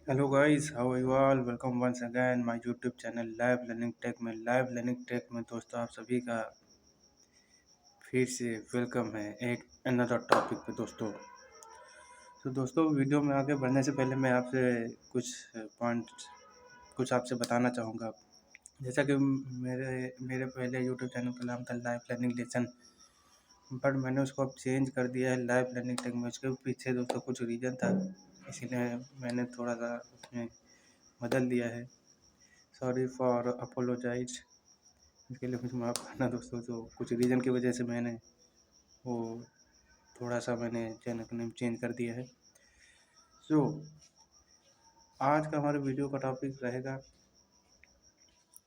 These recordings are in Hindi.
Hello guys, how are you all? Welcome once again my YouTube channel live learning tech में दोस्तों आप सभी का फिर से वेलकम है एक अनदर टॉपिक पे दोस्तों। तो दोस्तों वीडियो में आगे बढ़ने से पहले मैं आपसे कुछ पॉइंट कुछ आपसे बताना चाहूँगा। जैसा कि मेरे मेरे पहले यूट्यूब चैनल का नाम था लाइव लर्निंग लेसन, बट मैंने उसको अब चेंज कर दिया है लाइव लर्निंग टेक में। उसके पीछे दोस्तों कुछ रीज़न था, इसीलिए मैंने थोड़ा सा उसमें बदल दिया है। सॉरी फॉर अपोलोजाइज, इसके लिए मुझे माफ़ करना दोस्तों। तो कुछ रीज़न की वजह से मैंने वो थोड़ा सा मैंने चैनल का नेम चेंज कर दिया है। सो आज का हमारे वीडियो का टॉपिक रहेगा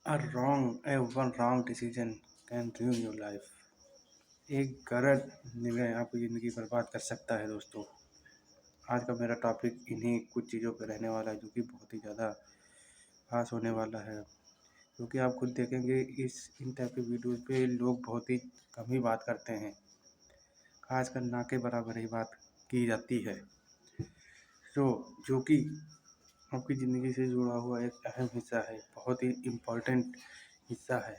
one wrong decision can रूइन your life. एक गलत निर्णय आपकी ज़िंदगी बर्बाद कर सकता है दोस्तों। आज का मेरा टॉपिक इन्हीं कुछ चीज़ों पर रहने वाला है, जो कि बहुत ही ज़्यादा खास होने वाला है। क्योंकि आप खुद देखेंगे इन टाइप के वीडियोज़ पे लोग बहुत ही कम ही बात करते हैं, खासकर ना के बराबर ही बात की जाती है। तो जो कि आपकी ज़िंदगी से जुड़ा हुआ एक अहम हिस्सा है, बहुत ही इम्पोर्टेंट हिस्सा है,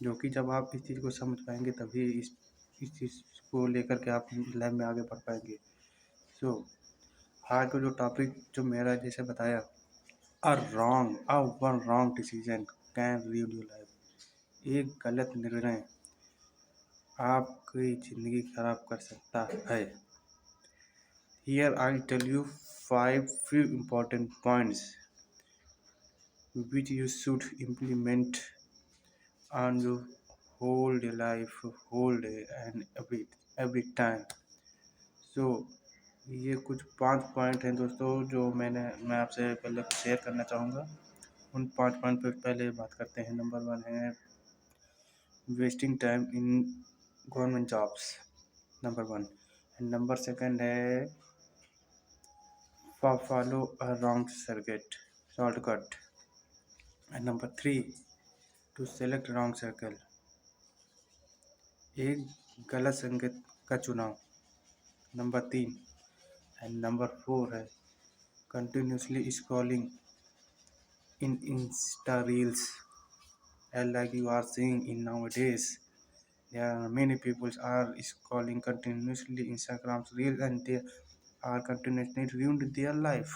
जो कि जब आप इस चीज़ को समझ पाएंगे तभी इस चीज़ को लेकर के आप लाइफ में आगे बढ़ पाएंगे। सो आज का जो टॉपिक जो मेरा जैसे बताया, a one wrong decision can रूइन your life. एक गलत निर्णय आपकी ज़िंदगी खराब कर सकता है। Here I'll tell you few important points which you should implement on your whole day life, whole day and every time. So ये कुछ 5 पॉइंट हैं दोस्तों जो मैं आपसे पहले शेयर करना चाहूँगा। उन 5 पॉइंट पर पहले बात करते हैं। नंबर 1 है wasting time in government jobs, number 1। And number 2 है follow a wrong shortcut. And number 3, to select wrong circle, एक गलत संगत का चुनाव, नंबर 3। एंड नंबर 4 है continuously scrolling in Insta reels, and like you are seeing in nowadays there are many people are scrolling continuously Instagram reels and they are continuously ruined their life.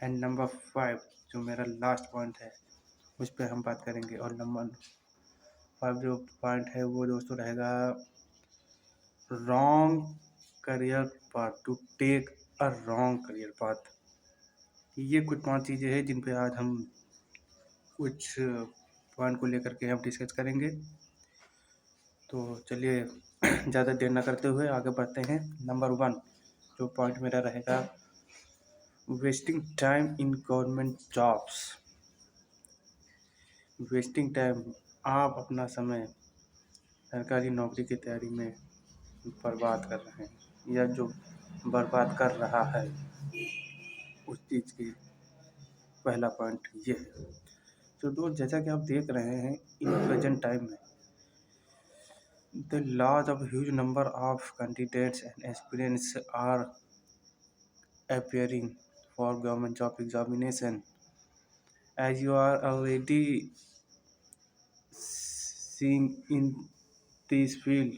And number 5 जो मेरा लास्ट पॉइंट है उस पर हम बात करेंगे। और नंबर 5 जो पॉइंट है वो दोस्तों रहेगा wrong career path, to take a wrong career path. ये कुछ 5 चीज़ें हैं जिन पे आज हम कुछ पॉइंट को लेकर के हम डिस्कस करेंगे। तो चलिए ज़्यादा देर ना करते हुए आगे बढ़ते हैं। नंबर 1 जो पॉइंट मेरा रहेगा wasting time in government jobs. Wasting time, आप अपना समय सरकारी नौकरी की तैयारी में बर्बाद कर रहे हैं, या जो बर्बाद कर रहा है उस चीज़ की पहला पॉइंट ये है। तो दोस्त जैसा कि आप देख रहे हैं इन प्रेजेंट टाइम में the large of huge number of candidates and experience are appearing for government job examination. As you are already seeing in this field,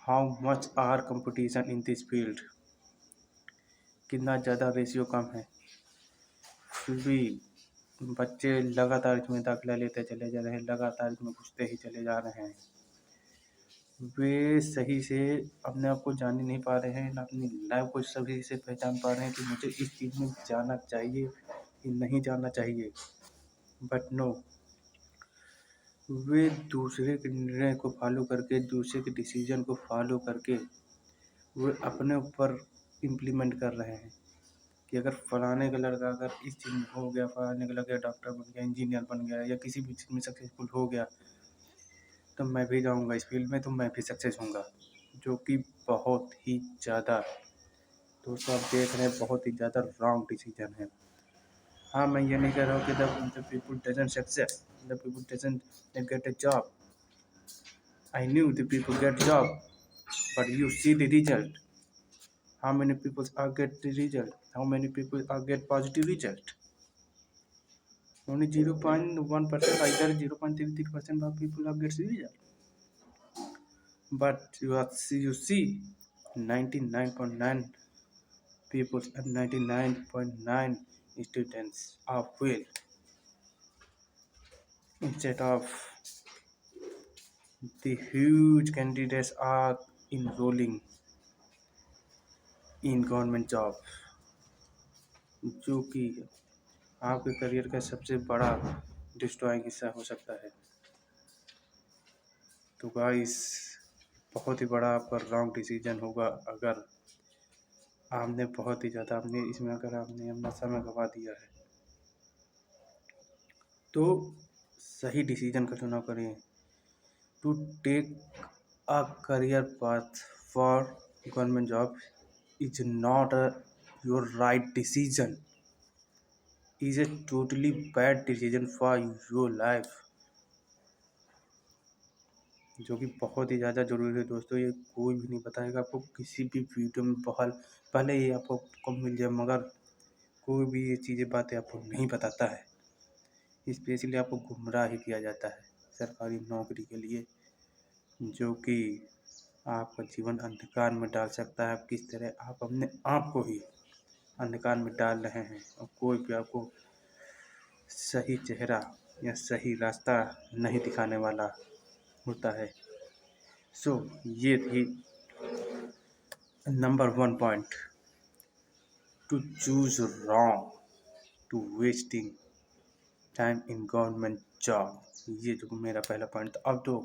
how much are competition in this field, कितना ज़्यादा रेशियो कम है, फिर भी बच्चे लगातार इसमें दाखिला लेते चले जा रहे हैं, लगातार इसमें घुसते ही चले जा रहे हैं। वे सही से अपने आप को जान ही नहीं पा रहे हैं, ना अपनी लाइफ को सही से पहचान पा रहे हैं कि मुझे इस चीज़ में जाना चाहिए कि नहीं जाना चाहिए। बट नो, वे दूसरे के निर्णय को फॉलो करके, दूसरे के डिसीजन को फॉलो करके वे अपने ऊपर इम्प्लीमेंट कर रहे हैं कि अगर फलाने का लड़का अगर इस चीज़ में हो गया, फलाने का लड़का डॉक्टर बन गया, इंजीनियर बन गया, या किसी भी चीज़ में सक्सेसफुल हो गया, तो मैं भी जाऊंगा इस फील्ड में, तो मैं भी सक्सेस होऊंगा। जो कि बहुत ही ज़्यादा दोस्तों आप देख रहे हैं बहुत ही ज़्यादा रॉन्ग डिसीजन है। हाँ, मैं ये नहीं कह रहा हूँ कि the people doesn't success, the people doesn't get a job. I knew the people get job, but you see the result. How many people are get the result? how many people get positive result? Only 0.1%, either 0.33% of people have gets result. But you see 99.9 people and 99.9 students are fail instead of the huge candidates are enrolling in government job, जो कि आपके करियर का सबसे बड़ा डिस्ट्रॉइंग हिस्सा हो सकता है। तो गाइस, बहुत ही बड़ा आपका रॉन्ग डिसीजन होगा अगर आपने बहुत ही ज़्यादा आपने अपना समय गवा दिया है। तो सही डिसीजन का चुनाव करें। To take a career path for government job is not your right decision, is a totally bad decision for your life, जो कि बहुत ही ज़्यादा ज़रूरी है दोस्तों। ये कोई भी नहीं बताएगा आपको किसी भी वीडियो में, पहले ये आपको मिल जाए, मगर कोई भी ये चीज़ें बातें आपको नहीं बताता है। स्पेशली आपको गुमराह ही किया जाता है सरकारी नौकरी के लिए, जो कि आपका जीवन अंधकार में डाल सकता है। आप किस तरह आप अपने आप को ही अंधकार में डाल रहे हैं और कोई भी आपको सही चेहरा या सही रास्ता नहीं दिखाने वाला होता है। सो ये थी number 1 point, to choose wrong, to wasting time in government job. ये जो मेरा पहला पॉइंट था। अब तो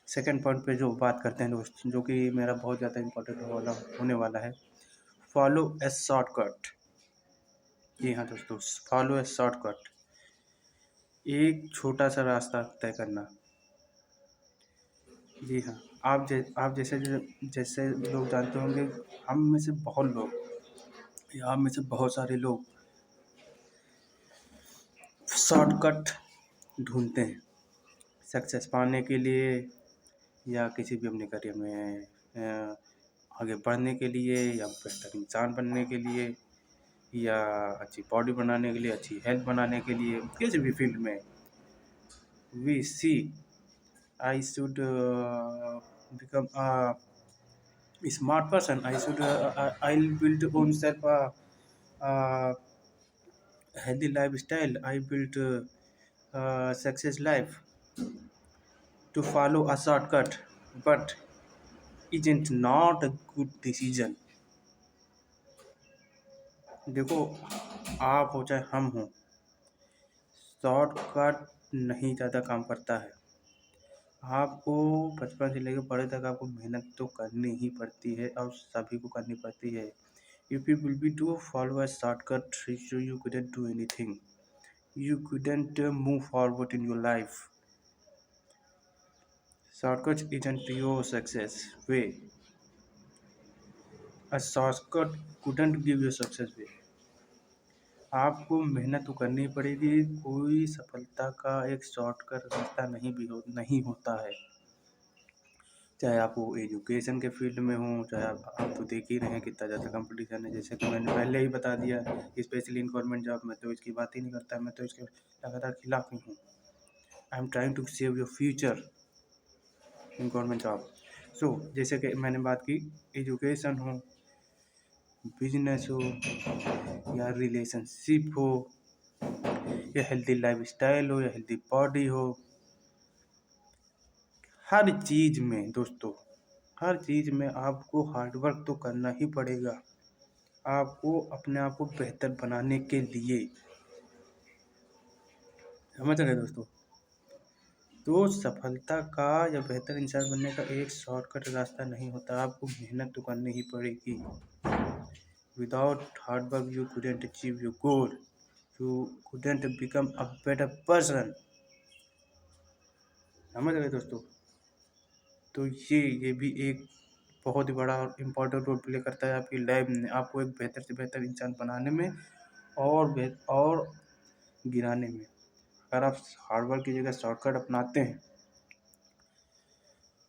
सेकंड पॉइंट पे जो बात करते हैं दोस्त, जो कि मेरा बहुत ज़्यादा इम्पोर्टेंट होने वाला है, फॉलो ए शॉर्टकट। जी हाँ दोस्तों, फॉलो ए शॉर्टकट, एक छोटा सा रास्ता तय करना। जी हाँ, आप जैसे जैसे लोग जानते होंगे, हम में से बहुत लोग या हम में से बहुत सारे लोग शॉर्टकट ढूंढते हैं सक्सेस पाने के लिए, या किसी भी अपने करियर में आगे बढ़ने के लिए, या बेहतर इंसान बनने के लिए, या अच्छी बॉडी बनाने के लिए, अच्छी हेल्थ बनाने के लिए, किसी भी फील्ड में। We see I should become a smart person, I'll build own self a healthy lifestyle, I built success life, to follow a shortcut, but isn't not a good decision। देखो, आप हो चाहे हम हो, शॉर्टकट नहीं ज़्यादा काम करता है। आपको बचपन से लेकर बड़े तक आपको मेहनत तो करनी ही पड़ती है और सभी को करनी पड़ती है। If you will be to follow a shortcut, so you couldn't do anything. You couldn't move forward in your life. Shortcut isn't your success way. A shortcut couldn't give you success way. आपको मेहनत तो करनी पड़ेगी। कोई सफलता का एक शॉर्टकट रास्ता नहीं होता है। चाहे आप वो एजुकेशन के फील्ड में हो, चाहे आप तो देख ही रहे हैं कितना ज़्यादा कंपटीशन है। जैसे कि मैंने पहले ही बता दिया, स्पेशली इन गवर्नमेंट जॉब में तो इसकी बात ही नहीं करता, मैं तो इसके लगातार खिलाफ ही हूँ। I am trying to save your future in government job. So जैसे कि मैंने बात की, एजुकेशन हो, बिजनेस हो, या रिलेशनशिप हो, या हेल्दी लाइफ स्टाइल हो, या हेल्दी बॉडी हो, हर चीज़ में दोस्तों, हर चीज़ में आपको हार्डवर्क तो करना ही पड़ेगा। आपको अपने आप को बेहतर बनाने के लिए, समझ रहे दोस्तों। तो सफलता का या बेहतर इंसान बनने का एक शॉर्टकट रास्ता नहीं होता, आपको मेहनत तो करनी ही पड़ेगी। Without hard work you couldn't achieve your goal, you couldn't become a better person. समझ रहे दोस्तों। तो ये भी एक बहुत ही बड़ा और इम्पोर्टेंट रोल प्ले करता है आपकी लाइफ में, आपको एक बेहतर से बेहतर इंसान बनाने में और गिराने में। अगर आप हार्डवर्क की जगह शॉर्टकट अपनाते हैं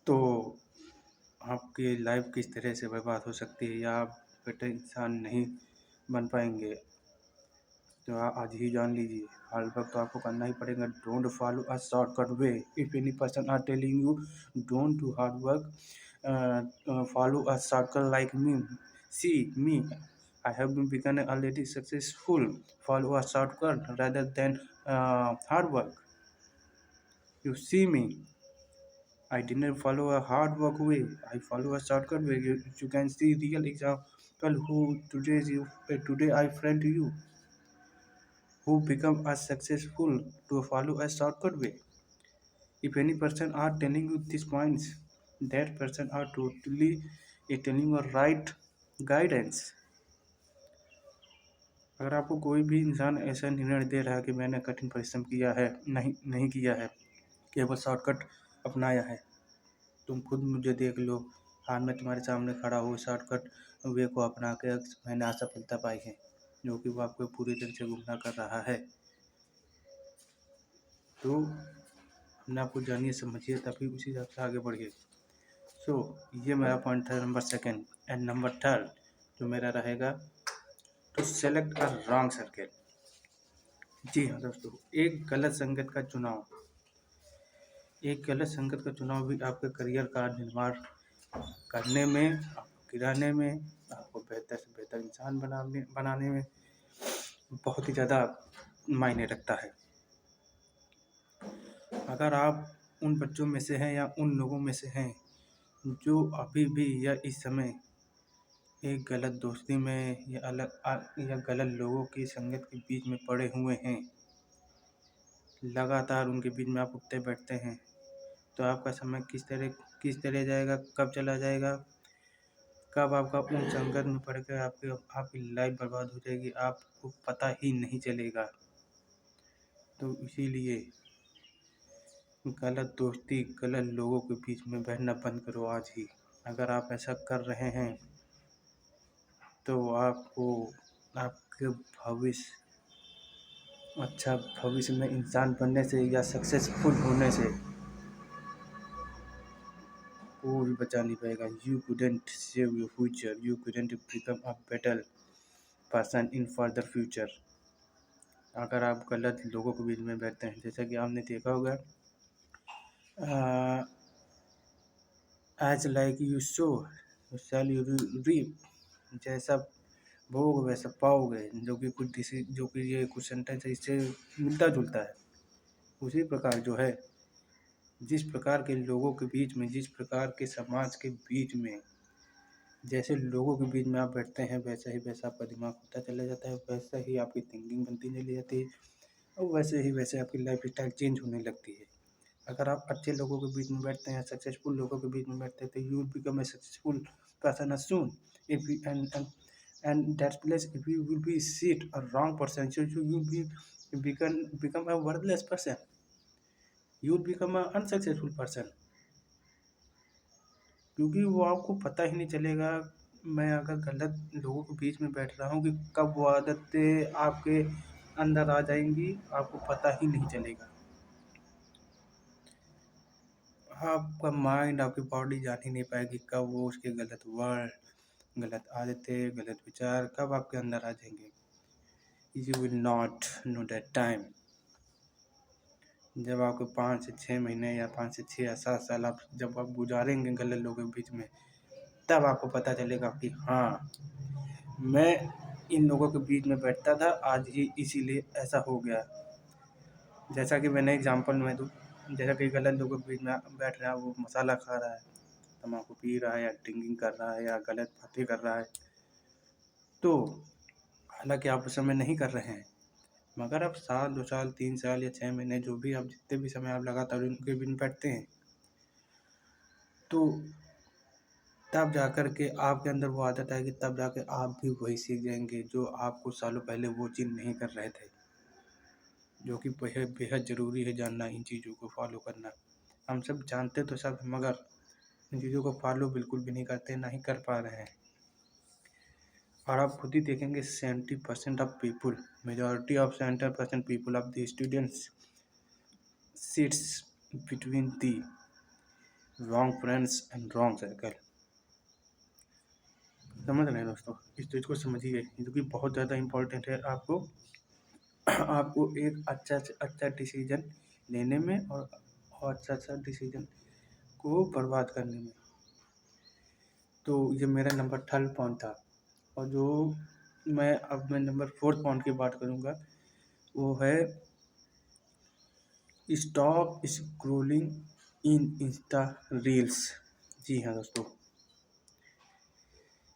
तो आपकी लाइफ किस तरह से बर्बाद हो सकती है, या आप बेटर इंसान नहीं बन पाएंगे। तो आज ही जान लीजिए, हार्ड वर्क तो आपको करना ही पड़ेगा। Don't follow a shortcut way. If any person are telling you don't do hard work, follow a shortcut like me. See me, I have been become already successful. Follow a shortcut rather than hard work. You see me, I didn't follow a hard work way. I follow a shortcut way. You can see real example who today I friend to you who become as successful to follow a shortcut way. If any person are telling you these points, that person are totally telling you right guidance. अगर आपको कोई भी इंसान ऐसा निर्णय दे रहा है कि मैंने कठिन परिश्रम किया है, नहीं किया है, केवल शॉर्टकट अपनाया है, तुम खुद मुझे देख लो। आज मैं तुम्हारे सामने खड़ा हूँ, शॉर्टकट वे को अपना के मैंने असफलता पाई है, जो कि वो आपको पूरी तरह से गुमराह कर रहा है। तो अपने आप को जानिए, समझिए, तभी उसी हिसाब से आगे बढ़िए। सो ये मेरा पॉइंट था number second. And number third जो मेरा रहेगा, to select a wrong circle. जी हाँ दोस्तों, एक गलत संगत का चुनाव भी आपके करियर का निर्माण करने में, आपको गिराने में, आपको बेहतर से बेहतर इंसान बनाने में बहुत ही ज़्यादा मायने रखता है। अगर आप उन बच्चों में से हैं या उन लोगों में से हैं जो अभी भी या इस समय एक गलत दोस्ती में या गलत लोगों की संगत के बीच में पड़े हुए हैं, लगातार उनके बीच में आप उठते बैठते हैं, तो आपका समय किस तरह जाएगा, कब चला जाएगा, कब आपका उन संगत में पड़ कर आपकी लाइफ बर्बाद हो जाएगी, आपको पता ही नहीं चलेगा। तो इसीलिए गलत दोस्ती, गलत लोगों के बीच में बैठना बंद करो आज ही। अगर आप ऐसा कर रहे हैं तो आपको आपके अच्छा भविष्य में इंसान बनने से या सक्सेसफुल होने से कोई भी बचा नहीं पाएगा। You couldn't save your future, you couldn't become a better person in further future। अगर आप गलत लोगों के बीच में बैठते हैं, जैसा कि आपने देखा होगा, as like you sow shall you reap. जैसा बोओगे वैसा पाओगे, जो कि ये कुछ सेंटेंस है, इससे मिलता जुलता है। उसी प्रकार जो है, जिस प्रकार के लोगों के बीच में, जिस प्रकार के समाज के बीच में, जैसे लोगों के बीच में आप बैठते हैं, वैसा आपका दिमाग होता चला जाता है, वैसा ही आपकी थिंकिंग बनती चली जाती है, और वैसे आपकी लाइफ स्टाइल चेंज होने लगती है। अगर आप अच्छे लोगों के बीच में बैठते हैं, सक्सेसफुल लोगों के बीच में बैठते हैं, तो you will become a successful person soon. If you and that place if you will be seat a wrong person, so you will be become a worthless person, you will become a unsuccessful person. क्योंकि वो आपको पता ही नहीं चलेगा, मैं अगर गलत लोगों के बीच में बैठ रहा हूँ, कि कब वो आदतें आपके अंदर आ जाएंगी, आपको पता ही नहीं चलेगा। आपका माइंड, आपकी बॉडी जान ही नहीं पाएगी कब वो उसके गलत वर्ड, गलत आदतें, गलत विचार कब आपके अंदर आ जाएंगे। You will not know that time. जब आपके 5 से 6 महीने या 5 से 6 या 7 साल जब आप गुजारेंगे गलत लोगों के बीच में, तब आपको पता चलेगा कि हाँ, मैं इन लोगों के बीच में बैठता था, आज ही इसीलिए ऐसा हो गया। जैसा कि मैंने एग्जांपल में दूँ, जैसा कि गलत लोगों के बीच में बैठ रहा है, वो मसाला खा रहा है, तम्बाकू पी रहा है, या ड्रिंकिंग कर रहा है, या गलत बातें कर रहा है, तो हालांकि आप उस समय नहीं कर रहे हैं, मगर आप साल 2 साल 3 साल या 6 महीने, जो भी आप जितने भी समय आप लगातार उनके बीच में बैठते हैं, तो तब जा कर के आपके अंदर वो आदत आएगी, तब जाके आप भी वही सीख जाएंगे जो आप कुछ सालों पहले वो चीज़ नहीं कर रहे थे, जो कि बेहद ज़रूरी है जानना, इन चीज़ों को फॉलो करना। हम सब जानते तो सब, मगर इन चीज़ों को फॉलो बिल्कुल भी नहीं करते, ना ही कर पा रहे हैं। और आप खुद ही देखेंगे 70% of people, majority of 70% people of the students sits between the wrong friends and wrong circle. समझ रहे हैं दोस्तों, इस चीज़ को समझिए क्योंकि बहुत ज़्यादा इम्पोर्टेंट है आपको आपको एक अच्छा से अच्छा डिसीजन लेने में और अच्छा अच्छा डिसीजन को बर्बाद करने में। तो ये मेरा नंबर थर्ड पॉइंट था। और जो मैं नंबर फोर्थ पॉइंट की बात करूँगा वो है स्टॉप स्क्रोलिंग इन इंस्टा रील्स। जी हाँ दोस्तों,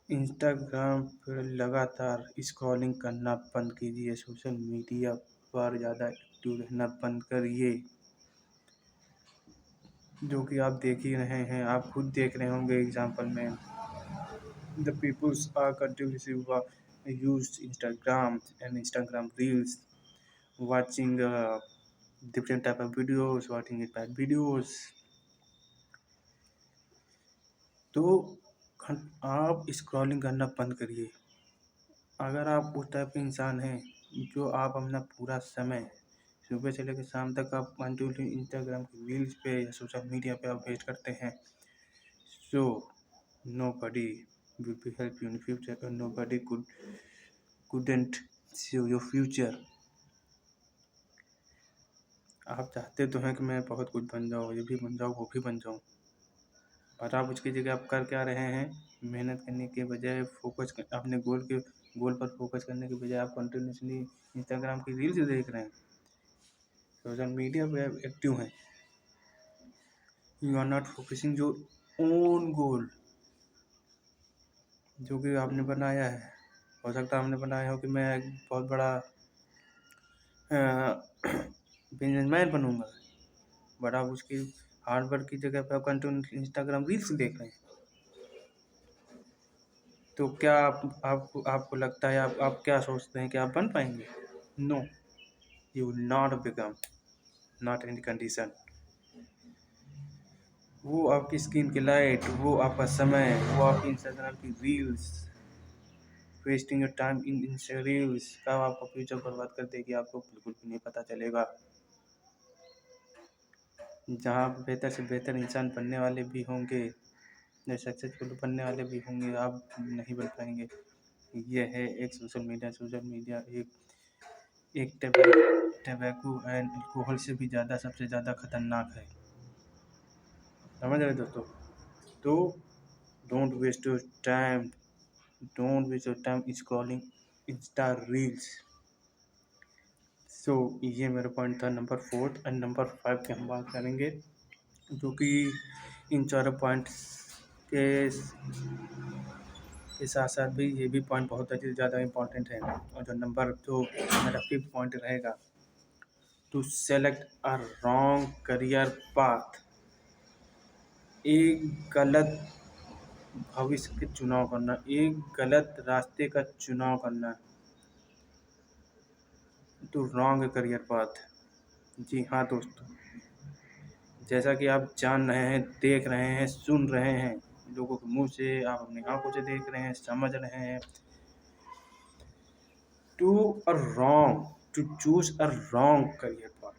इंस्टाग्राम पर लगातार स्क्रॉलिंग करना बंद कीजिए, सोशल मीडिया पर ज़्यादा एक्टिव रहना बंद करिए। जो कि आप देख ही रहे हैं, आप खुद देख रहे होंगे एग्जाम्पल में, the peoples are continuously use Instagram and Instagram reels, watching different type of videos, watching it bad videos। तो आप स्क्रॉलिंग करना बंद करिए। अगर आप उस टाइप के इंसान हैं जो आप अपना पूरा समय सुबह से लेकर शाम तक आप कंटिन्यू इंस्टाग्राम की रील्स पे या सोशल मीडिया पे आप वेस्ट करते हैं, सो nobody will be help you in future and nobody couldn't see your future। आप चाहते तो हैं कि मैं बहुत कुछ बन जाऊँ, ये भी बन जाऊँ, वो भी बन जाऊँ, और आप उसकी जगह आप कर क्या रहे हैं? मेहनत करने के बजाय अपने गोल पर फोकस करने के बजाय आप कंटिन्यूसली इंस्टाग्राम की रील्स देख रहे हैं, सोशल मीडिया पे एक्टिव हैं। You are not focusing your own goal जो कि आपने बनाया है। हो सकता है आपने बनाया हो कि मैं एक बहुत बड़ा बिजनेसमैन बनूंगा, बट आप उसकी हार्ड वर्क की जगह पे आप कंटिन्यू इंस्टाग्राम रील्स देख रहे हैं। तो क्या आपको लगता है, आप क्या सोचते हैं कि आप बन पाएंगे? No, you will not become, not in condition. वो आपकी स्किन की लाइट, वो आपका समय, वो आपकी इंस्टाग्राम की reels, wasting your time in Insta reels कब आपका फ्यूचर बर्बाद कर देगी आपको बिल्कुल भी नहीं पता चलेगा। जहाँ बेहतर से बेहतर इंसान बनने वाले भी होंगे या सक्सेसफुल बनने वाले भी होंगे, आप नहीं बन पाएंगे। ये है एक सोशल मीडिया एक टबैको एंड अल्कोहल से भी ज़्यादा सबसे ज़्यादा खतरनाक है। समझ रहे दोस्तों? तो don't waste your time, don't waste your time scrolling Insta reels. So ये मेरा पॉइंट था number fourth. And number five की हम बात करेंगे, जो कि इन चारों पॉइंट्स के साथ साथ भी ये भी पॉइंट बहुत ज़्यादा इम्पोर्टेंट है। और जो मेरा फिफ्थ पॉइंट रहेगा, to select a wrong career path. एक गलत भविष्य के चुनाव करना, एक गलत रास्ते का चुनाव करना, टू रॉन्ग करियर पाथ। जी हाँ दोस्तों, जैसा कि आप जान रहे हैं, देख रहे हैं, सुन रहे हैं, लोगों के मुंह से, आप अपनी आंखों से देख रहे हैं, समझ रहे हैं, to a wrong to choose a wrong career path.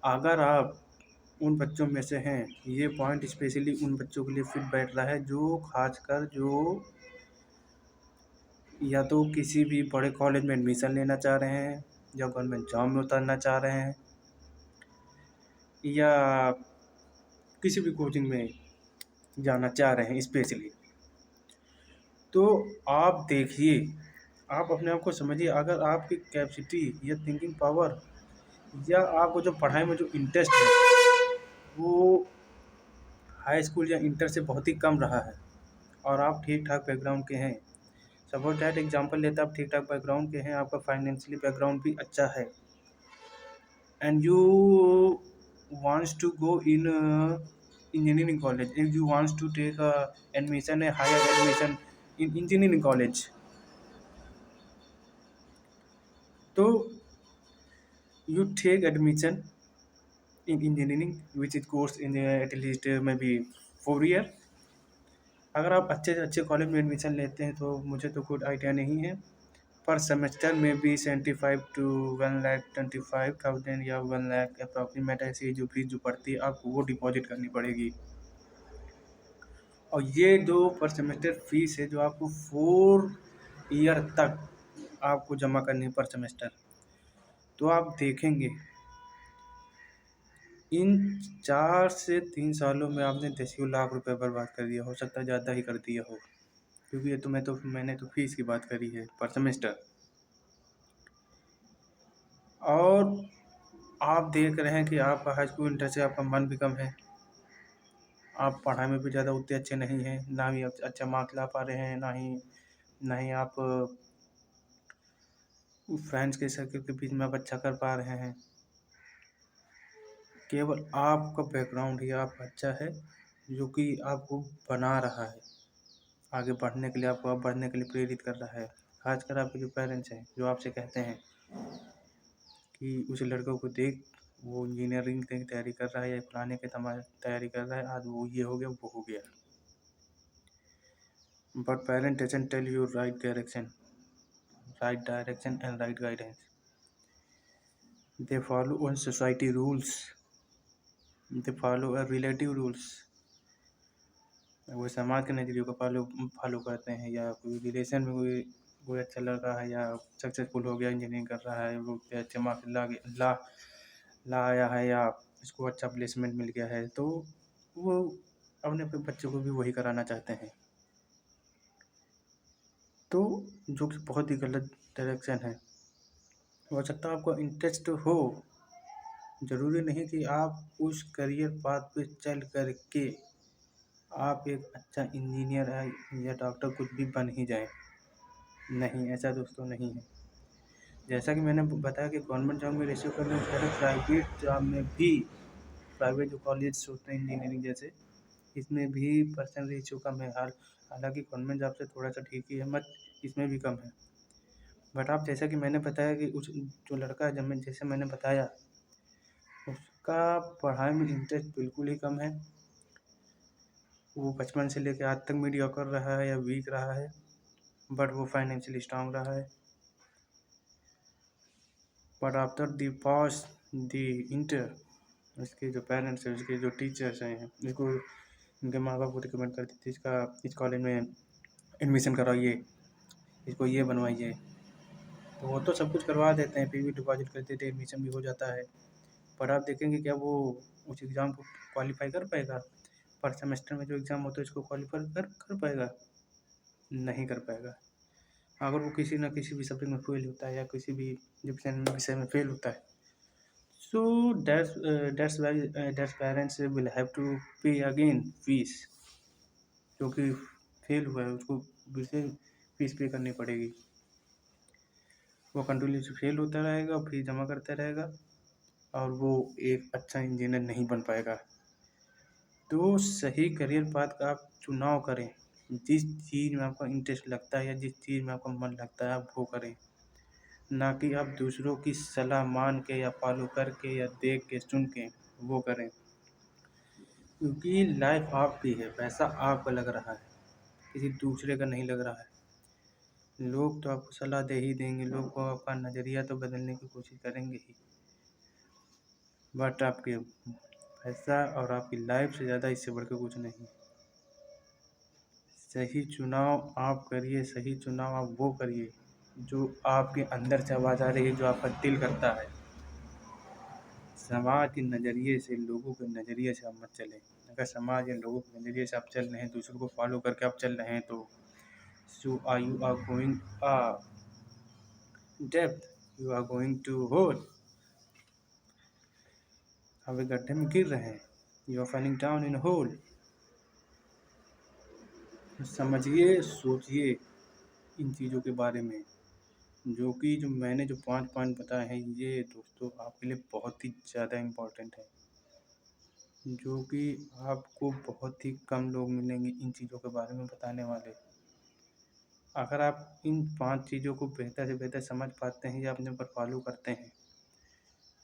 अगर आप उन बच्चों में से हैं, ये पॉइंट स्पेशली उन बच्चों के लिए फिट बैठ रहा है जो खासकर जो या तो किसी भी बड़े कॉलेज में एडमिशन लेना चाह रहे हैं, या गवर्नमेंट जॉब में उतरना चाह रहे हैं, या किसी भी कोचिंग में जाना चाह रहे हैं स्पेशली। तो आप देखिए, आप अपने आप को समझिए, अगर आपकी कैपेसिटी या थिंकिंग पावर या आपको जो पढ़ाई में जो इंटरेस्ट है वो हाई स्कूल या इंटर से बहुत ही कम रहा है, और आप ठीक ठाक बैकग्राउंड के हैं, सपोज दैट एग्जांपल लेते हैं, आप ठीक ठाक बैकग्राउंड के हैं, आपका फाइनेंशियली बैकग्राउंड भी अच्छा है, and you wants to go in engineering college, if you wants to take admission higher admission in engineering college, तो you take admission in engineering which is course in at least maybe 4 year। अगर आप अच्छे से अच्छे कॉलेज में एडमिशन लेते हैं तो मुझे तो कोई आइडिया नहीं है, पर सेमेस्टर में भी 75 to 1,25,000 या 1 लाख अप्रॉक्सीमेट ऐसी जो फीस जो पड़ती है आपको वो डिपॉजिट करनी पड़ेगी। और ये जो पर सेमेस्टर फीस है जो आपको 4 ईयर तक आपको जमा करनी है पर सेमेस्टर। तो आप देखेंगे इन 4 से 3 सालों में आपने 10 लाख रुपए बर्बाद कर दिया, हो सकता है ज़्यादा ही कर दिया हो, क्योंकि ये तो मैंने तो फीस की बात करी है पर सेमेस्टर। और आप देख रहे हैं कि आपका हाई स्कूल इंटर से आपका मन भी कम है, आप पढ़ाई में भी ज़्यादा उतने अच्छे नहीं हैं, ना ही अच्छा मार्क्स ला पा रहे हैं, ना ही आप फ्रेंड्स के सर्कल के बीच में आप अच्छा कर पा रहे हैं। केवल आपका बैकग्राउंड ही आपका अच्छा है जो कि आपको बना रहा है, आगे बढ़ने के लिए आपको बढ़ने के लिए प्रेरित कर रहा है। खासकर आपके जो पेरेंट्स हैं जो आपसे कहते हैं कि उस लड़कों को देख, वो इंजीनियरिंग की तैयारी कर रहा है या फलाने के तैयारी कर रहा है, आज वो ये हो गया वो हो गया। But parent doesn't tell you right direction and right guidance. They follow on society rules. They follow a relative rules. वो समाज के नज़रियों को फॉलो करते हैं, या कोई रिलेशन में कोई अच्छा लड़का है या सक्सेसफुल हो गया, इंजीनियरिंग कर रहा है, वो अच्छे मार्क्स ला ला आया है या इसको अच्छा प्लेसमेंट मिल गया है, तो वो अपने बच्चों को भी वही कराना चाहते हैं। तो जो कि बहुत ही गलत डायरेक्शन है। हो सकता है आपको इंटरेस्ट हो, ज़रूरी नहीं कि आप उस करियर पाथ पे चल कर के आप एक अच्छा इंजीनियर या डॉक्टर कुछ भी बन ही जाए। नहीं, ऐसा दोस्तों नहीं है। जैसा कि मैंने बताया कि गवर्नमेंट जॉब में रेशियो करने से प्राइवेट जॉब में भी, प्राइवेट जो कॉलेज होते हैं इंजीनियरिंग जैसे, इसमें भी परसेंट रेशियो कम है। हालांकि गवर्नमेंट जॉब से थोड़ा सा ठीक ही है, मत इसमें भी कम है। बट आप जैसा कि मैंने बताया कि उस जो लड़का है, जब जैसे मैंने बताया, उसका पढ़ाई में इंटरेस्ट बिल्कुल ही कम है। वो बचपन से लेकर आज तक मीडियोकर रहा है या वीक रहा है, बट वो फाइनेंशियली स्ट्रांग रहा है। But after the pass the inter, उसके जो पेरेंट्स हैं, उसके जो टीचर्स हैं, इसको उनके माँ बाप को रिकमेंड करते थे इसका इस कॉलेज में एडमिशन करवाइए, इसको ये बनवाइए, तो वो तो सब कुछ करवा देते हैं, फी भी डिपॉजिट कर देते हैं, एडमिशन भी हो जाता है। पर आप देखेंगे क्या वो उस एग्ज़ाम को क्वालिफाई कर पाएगा? पर सेमेस्टर में जो एग्ज़ाम होता है इसको क्वालिफाई कर पाएगा? नहीं कर पाएगा। अगर वो किसी न किसी भी सब्जेक्ट में फेल होता है या किसी भी विषय में फेल होता है, so that's parents will have to pay again fees। जो कि फेल हुआ है उसको फिर से फीस पे करनी पड़ेगी। वो कंटिन्यूस फेल होता रहेगा, फीस जमा करता रहेगा, और वो एक अच्छा इंजीनियर नहीं बन पाएगा। तो सही करियर पाथ का आप चुनाव करें, जिस चीज़ में आपका इंटरेस्ट लगता है या जिस चीज़ में आपका मन लगता है आप वो करें, ना कि आप दूसरों की सलाह मान के या फॉलो करके या देख के सुन के वो करें। क्योंकि लाइफ आपकी है, पैसा आपका लग रहा है, किसी दूसरे का नहीं लग रहा है। लोग तो आपको सलाह दे ही देंगे, लोग को आपका नज़रिया तो बदलने की कोशिश करेंगे ही, बट आपके पैसा और आपकी लाइफ से ज़्यादा इससे बढ़ के कुछ नहीं। सही चुनाव आप करिए, सही चुनाव आप वो करिए जो आपके अंदर से आवाज़ आ रही है, जो आपका दिल करता है। समाज के नज़रिए से, लोगों के नज़रिए से आप मत चलें। अगर समाज या लोगों के नज़रिए से आप चल रहे हैं, दूसरों को फॉलो करके आप चल रहे हैं, तो you are going depth, you are going to hole. आप एक गड्ढे में गिर रहे हैं, you are falling down in hole. समझिए, सोचिए इन चीज़ों के बारे में, जो मैंने जो 5 पॉइंट बताए हैं, ये दोस्तों आपके लिए बहुत ही ज़्यादा इम्पोर्टेंट है, जो कि आपको बहुत ही कम लोग मिलेंगे इन चीज़ों के बारे में बताने वाले। अगर आप इन 5 चीज़ों को बेहतर से बेहतर समझ पाते हैं या अपने ऊपर फॉलो करते हैं,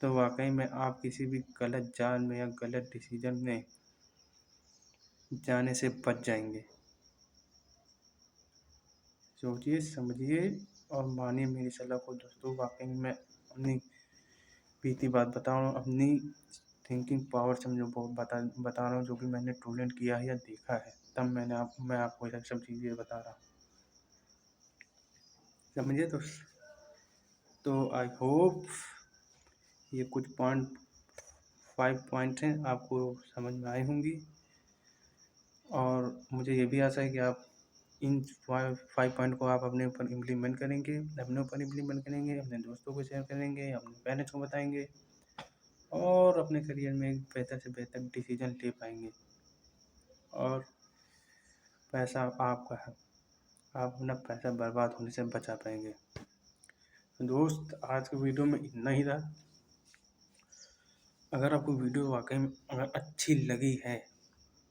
तो वाकई में आप किसी भी गलत जाल में या गलत डिसीजन में जाने से बच जाएंगे। सोचिए, समझिए और मानिए मेरी सलाह को दोस्तों। वाकई में अपनी बीती बात बताऊँ, अपनी थिंकिंग पावर से मुझे बहुत बता रहा हूँ, जो भी मैंने टूलेंट किया है या देखा है, तब मैं आपको ये सब चीज़ें बता रहा हूँ, समझे दोस्त। तो आई होप ये कुछ 5 पॉइंट हैं आपको समझ में आई होंगी, और मुझे ये भी आशा है कि आप इन 5 पॉइंट को आप अपने ऊपर इम्प्लीमेंट करेंगे, अपने दोस्तों को शेयर करेंगे, अपने पेरेंट्स को बताएंगे, और अपने करियर में एक बेहतर से बेहतर डिसीजन ले पाएंगे, और पैसा आपका है, आप अपना पैसा बर्बाद होने से बचा पाएंगे। दोस्त, आज के वीडियो में इतना ही था। अगर आपको वीडियो वाकई में अगर अच्छी लगी है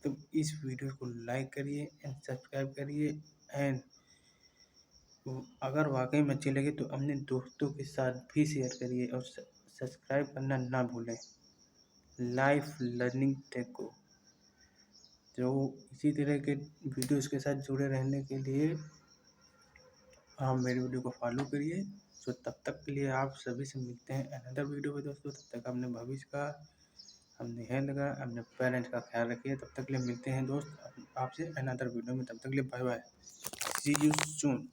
तो इस वीडियो को लाइक करिए एंड सब्सक्राइब करिए, एंड अगर वाकई में अच्छी लगे तो अपने दोस्तों के साथ भी शेयर करिए, और सब्सक्राइब करना ना भूलें लाइफ लर्निंग टेक को। जो इसी तरह के वीडियोस के साथ जुड़े रहने के लिए आप मेरी वीडियो को फॉलो करिए। तो तब तक के लिए आप सभी से मिलते हैं अनदर वीडियो में दोस्तों। तब तक अपने भविष्य का, अपने हेल्थ का, अपने पेरेंट्स का ख्याल रखिए। तब तक के लिए मिलते हैं दोस्त आपसे अनदर वीडियो में। तब तक के लिए bye bye, see you soon.